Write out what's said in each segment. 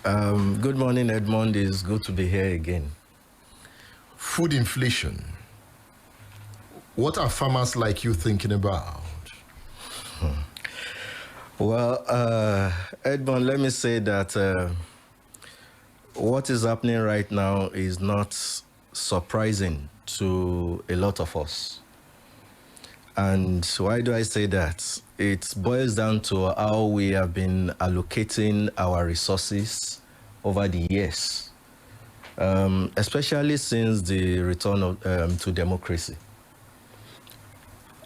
Edmond. Good morning, Edmond. It's good to be here again. Food inflation. What are farmers like you thinking about? Well, Edmond, let me say that what is happening right now is not surprising to a lot of us. And why do I say that? It boils down to how we have been allocating our resources over the years, especially since the return to democracy.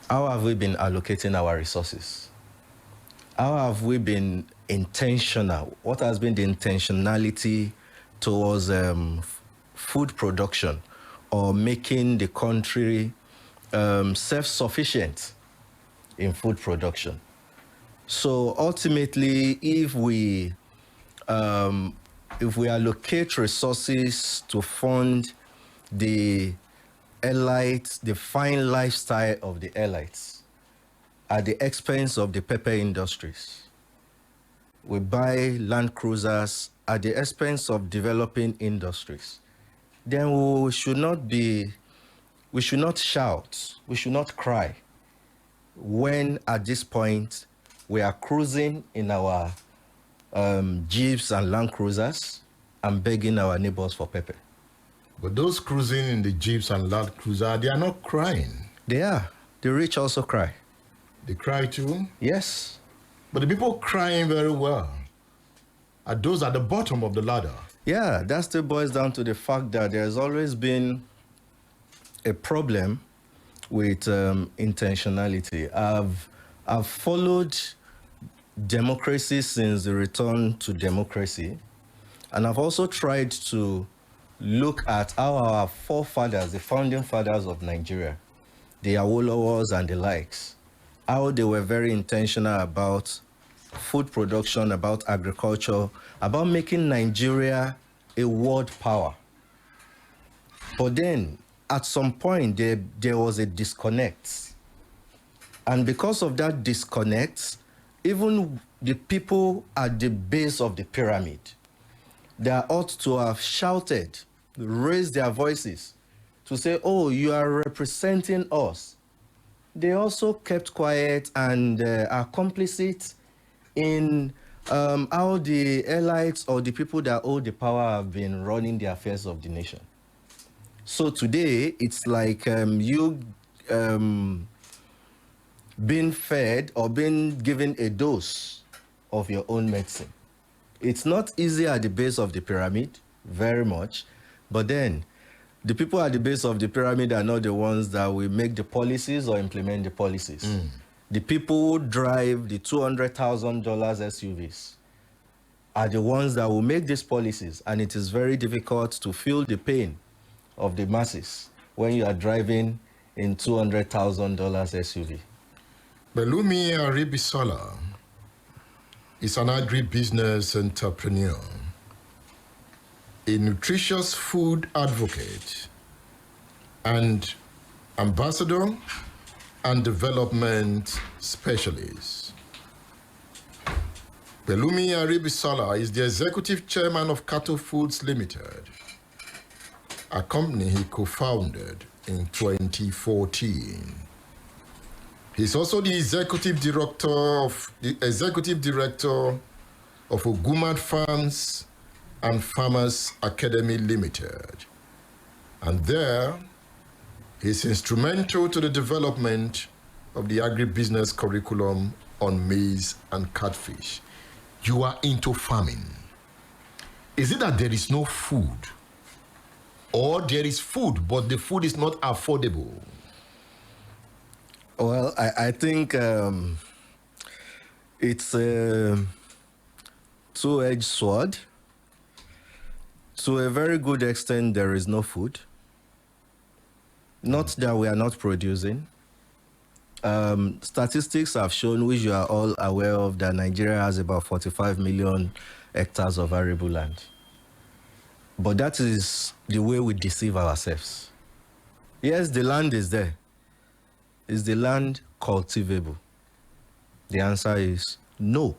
How have we been allocating our resources? How have we been intentional? What has been the intentionality towards food production or making the country self-sufficient in food production? So ultimately, if we allocate resources to fund the elites, the fine lifestyle of the elites, at the expense of the pepper industries, we buy Land Cruisers at the expense of developing industries, then we should not shout, we should not cry when at this point we are cruising in our Jeeps and Land Cruisers and begging our neighbors for pepper. But those cruising in the Jeeps and Land Cruiser, they are not crying. They are. The rich also cry. They cry too? Yes. But the people crying very well are those at the bottom of the ladder. Yeah, that still boils down to the fact that there's always been a problem with intentionality. I've followed democracy since the return to democracy, and I've also tried to look at how our forefathers, the founding fathers of Nigeria, the Awolowos and the likes, how they were very intentional about food production, about agriculture, about making Nigeria a world power. But then, at some point, there was a disconnect. And because of that disconnect, even the people at the base of the pyramid, they ought to have shouted, raised their voices to say, oh, you are representing us. They also kept quiet and are complicit in how the elites or the people that hold the power have been running the affairs of the nation. So today, it's like you being fed or being given a dose of your own medicine. It's not easy at the base of the pyramid, very much, but then the people at the base of the pyramid are not the ones that will make the policies or implement the policies. The people who drive the $200,000 SUVs are the ones that will make these policies, and it is very difficult to feel the pain of the masses when you are driving in $200,000 SUV. Pelumi Aribisala is an agribusiness entrepreneur, a nutritious food advocate, and ambassador and development specialist. Pelumi Aribisala is the executive chairman of Cattle Foods Limited, a company he co-founded in 2014. He's also the executive director of Ogumad Farms and Farmers Academy Limited. And there, he's instrumental to the development of the agribusiness curriculum on maize and catfish. You are into farming. Is it that there is no food? Or there is food, but the food is not affordable? Well, I think it's a two-edged sword. To a very good extent, there is no food. Not that we are not producing. Statistics have shown, which you are all aware of, that Nigeria has about 45 million hectares of arable land. But that is the way we deceive ourselves. Yes, the land is there. Is the land cultivable? The answer is no.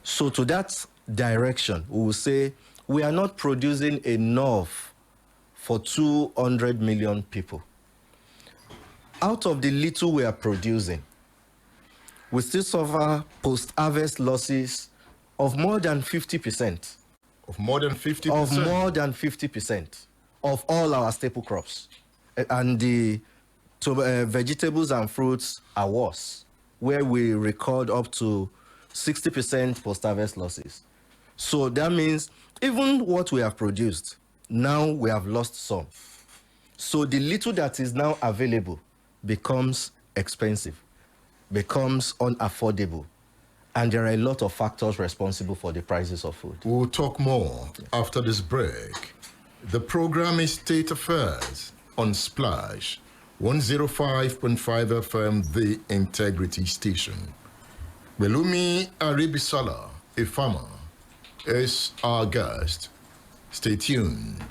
So to that direction. We will say we are not producing enough for 200 million people. Out of the little we are producing, we still suffer post-harvest losses of more than 50%. Of more than 50%? Of more than 50% of all our staple crops. And the vegetables and fruits are worse, where we record up to 60% post-harvest losses. So that means even what we have produced, now we have lost some. So the little that is now available becomes expensive, becomes unaffordable, and there are a lot of factors responsible for the prices of food. We'll talk more after this break. The program is State Affairs on Splash 105.5 FM, the Integrity Station. Pelumi Aribisala, a farmer, is our guest. Stay tuned.